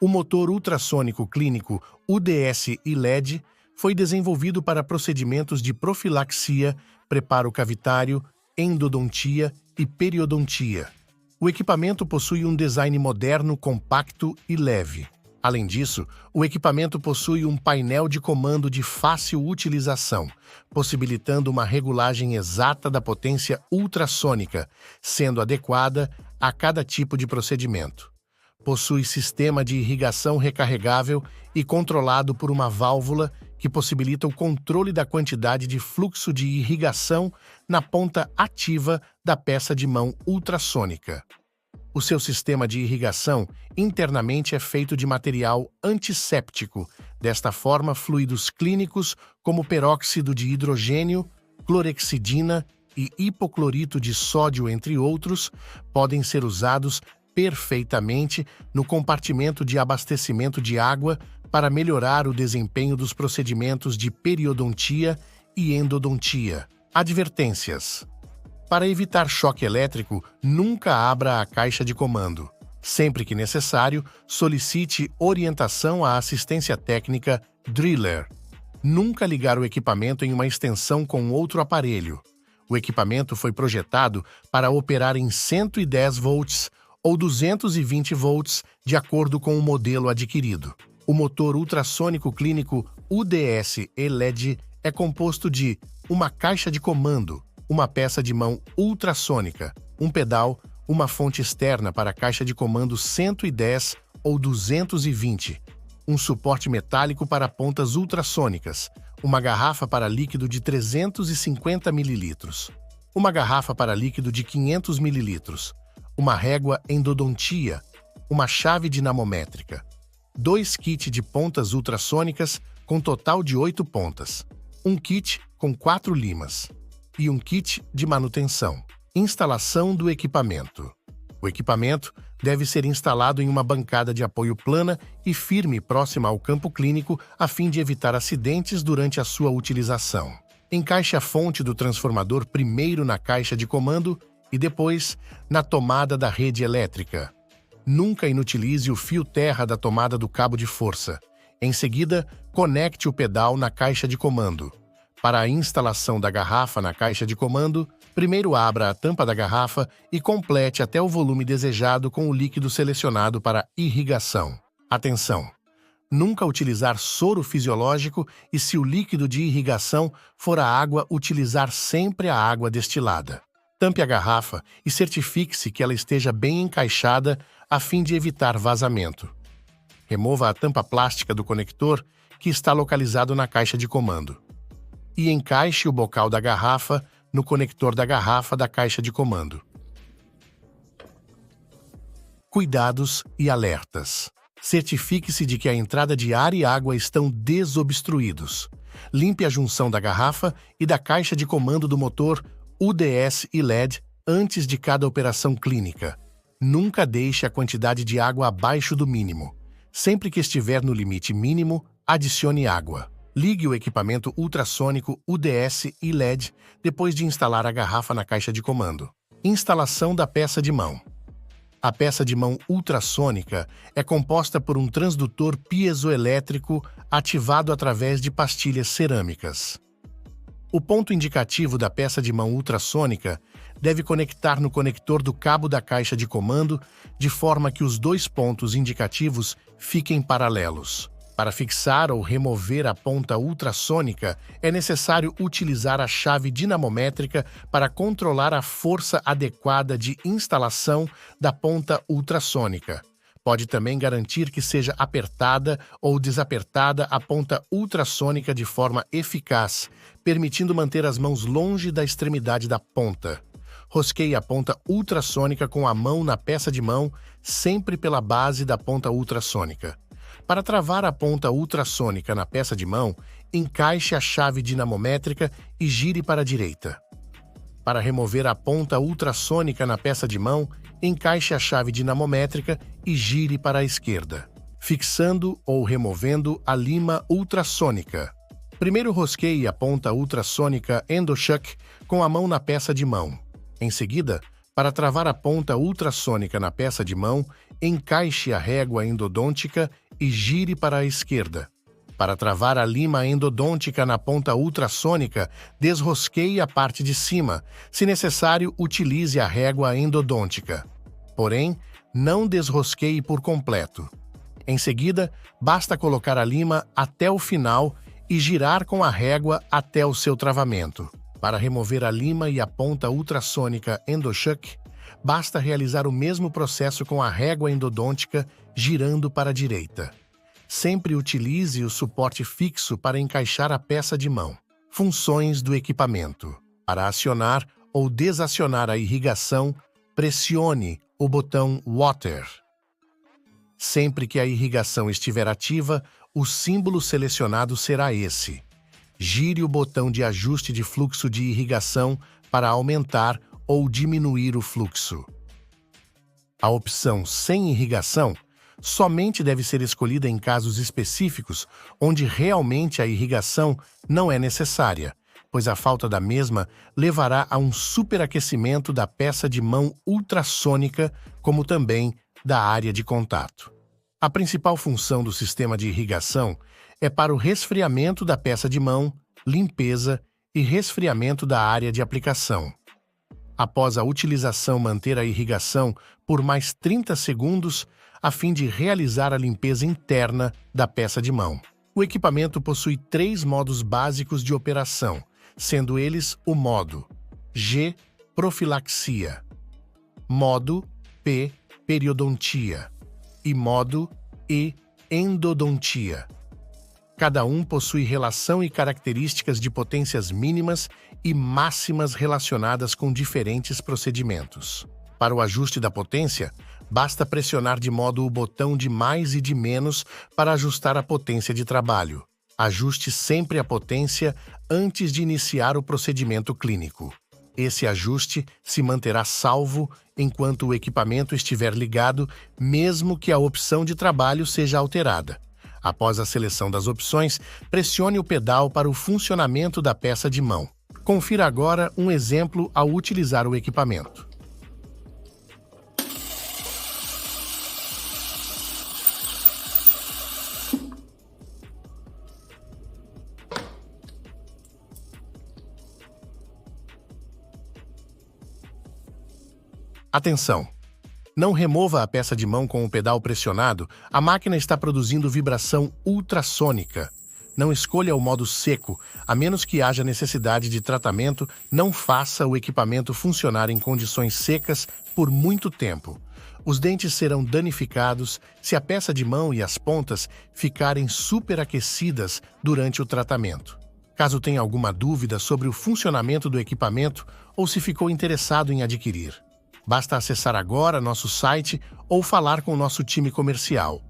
O motor ultrassônico clínico UDS-ILED foi desenvolvido para procedimentos de profilaxia, preparo cavitário, endodontia e periodontia. O equipamento possui um design moderno, compacto e leve. Além disso, o equipamento possui um painel de comando de fácil utilização, possibilitando uma regulagem exata da potência ultrassônica, sendo adequada a cada tipo de procedimento. Possui sistema de irrigação recarregável e controlado por uma válvula que possibilita o controle da quantidade de fluxo de irrigação na ponta ativa da peça de mão ultrassônica. O seu sistema de irrigação internamente é feito de material antisséptico. Desta forma, fluidos clínicos como peróxido de hidrogênio, clorexidina e hipoclorito de sódio, entre outros, podem ser usados perfeitamente no compartimento de abastecimento de água para melhorar o desempenho dos procedimentos de periodontia e endodontia. Advertências: para evitar choque elétrico, nunca abra a caixa de comando. Sempre que necessário, solicite orientação à assistência técnica Driller. Nunca ligar o equipamento em uma extensão com outro aparelho. O equipamento foi projetado para operar em 110 volts ou 220 volts, de acordo com o modelo adquirido. O motor ultrassônico clínico UDS-ILED é composto de uma caixa de comando, uma peça de mão ultrassônica, um pedal, uma fonte externa para a caixa de comando 110 ou 220, um suporte metálico para pontas ultrassônicas, uma garrafa para líquido de 350 ml, uma garrafa para líquido de 500 ml, uma régua endodontia, uma chave dinamométrica, 2 kits de pontas ultrassônicas com total de 8 pontas, um kit com 4 limas e um kit de manutenção. Instalação do equipamento. O equipamento deve ser instalado em uma bancada de apoio plana e firme próxima ao campo clínico a fim de evitar acidentes durante a sua utilização. Encaixe a fonte do transformador primeiro na caixa de comando e depois na tomada da rede elétrica. Nunca inutilize o fio terra da tomada do cabo de força. Em seguida, conecte o pedal na caixa de comando. Para a instalação da garrafa na caixa de comando, primeiro abra a tampa da garrafa e complete até o volume desejado com o líquido selecionado para irrigação. Atenção! Nunca utilizar soro fisiológico e, se o líquido de irrigação for a água, utilizar sempre a água destilada. Tampe a garrafa e certifique-se que ela esteja bem encaixada a fim de evitar vazamento. Remova a tampa plástica do conector que está localizado na caixa de comando. E encaixe o bocal da garrafa no conector da garrafa da caixa de comando. Cuidados e alertas. Certifique-se de que a entrada de ar e água estão desobstruídos. Limpe a junção da garrafa e da caixa de comando do motor UDS-ILED antes de cada operação clínica. Nunca deixe a quantidade de água abaixo do mínimo. Sempre que estiver no limite mínimo, adicione água. Ligue o equipamento ultrassônico UDS-ILED depois de instalar a garrafa na caixa de comando. Instalação da peça de mão. A peça de mão ultrassônica é composta por um transdutor piezoelétrico ativado através de pastilhas cerâmicas. O ponto indicativo da peça de mão ultrassônica deve conectar no conector do cabo da caixa de comando de forma que os 2 pontos indicativos fiquem paralelos. Para fixar ou remover a ponta ultrassônica, é necessário utilizar a chave dinamométrica para controlar a força adequada de instalação da ponta ultrassônica. Pode também garantir que seja apertada ou desapertada a ponta ultrassônica de forma eficaz, permitindo manter as mãos longe da extremidade da ponta. Rosqueie a ponta ultrassônica com a mão na peça de mão, sempre pela base da ponta ultrassônica. Para travar a ponta ultrassônica na peça de mão, encaixe a chave dinamométrica e gire para a direita. Para remover a ponta ultrassônica na peça de mão, encaixe a chave dinamométrica e gire para a esquerda, fixando ou removendo a lima ultrassônica. Primeiro rosqueie a ponta ultrassônica EndoShuck com a mão na peça de mão. Em seguida, Para travar a ponta ultrassônica na peça de mão, encaixe a régua endodôntica e gire para a esquerda. Para travar a lima endodôntica na ponta ultrassônica, desrosqueie a parte de cima. Se necessário, utilize a régua endodôntica. Porém, não desrosqueie por completo. Em seguida, basta colocar a lima até o final e girar com a régua até o seu travamento. Para remover a lima e a ponta ultrassônica endoshuck, basta realizar o mesmo processo com a régua endodôntica, girando para a direita. Sempre utilize o suporte fixo para encaixar a peça de mão. Funções do equipamento. Para acionar ou desacionar a irrigação, pressione o botão Water. Sempre que a irrigação estiver ativa, o símbolo selecionado será esse. Gire o botão de ajuste de fluxo de irrigação para aumentar ou diminuir o fluxo. A opção sem irrigação somente deve ser escolhida em casos específicos onde realmente a irrigação não é necessária, pois a falta da mesma levará a um superaquecimento da peça de mão ultrassônica, como também da área de contato. A principal função do sistema de irrigação é para o resfriamento da peça de mão, limpeza e resfriamento da área de aplicação. Após a utilização, manter a irrigação por mais 30 segundos a fim de realizar a limpeza interna da peça de mão. O equipamento possui 3 modos básicos de operação, sendo eles o modo G, profilaxia, modo P, periodontia e modo E, endodontia. Cada um possui relação e características de potências mínimas e máximas relacionadas com diferentes procedimentos. Para o ajuste da potência, basta pressionar de modo o botão de mais e de menos para ajustar a potência de trabalho. Ajuste sempre a potência antes de iniciar o procedimento clínico. Esse ajuste se manterá salvo enquanto o equipamento estiver ligado, mesmo que a opção de trabalho seja alterada. Após a seleção das opções, pressione o pedal para o funcionamento da peça de mão. Confira agora um exemplo ao utilizar o equipamento. Atenção! Não remova a peça de mão com o pedal pressionado, a máquina está produzindo vibração ultrassônica. Não escolha o modo seco, a menos que haja necessidade de tratamento, não faça o equipamento funcionar em condições secas por muito tempo. Os dentes serão danificados se a peça de mão e as pontas ficarem superaquecidas durante o tratamento. Caso tenha alguma dúvida sobre o funcionamento do equipamento ou se ficou interessado em adquirir, basta acessar agora nosso site ou falar com o nosso time comercial.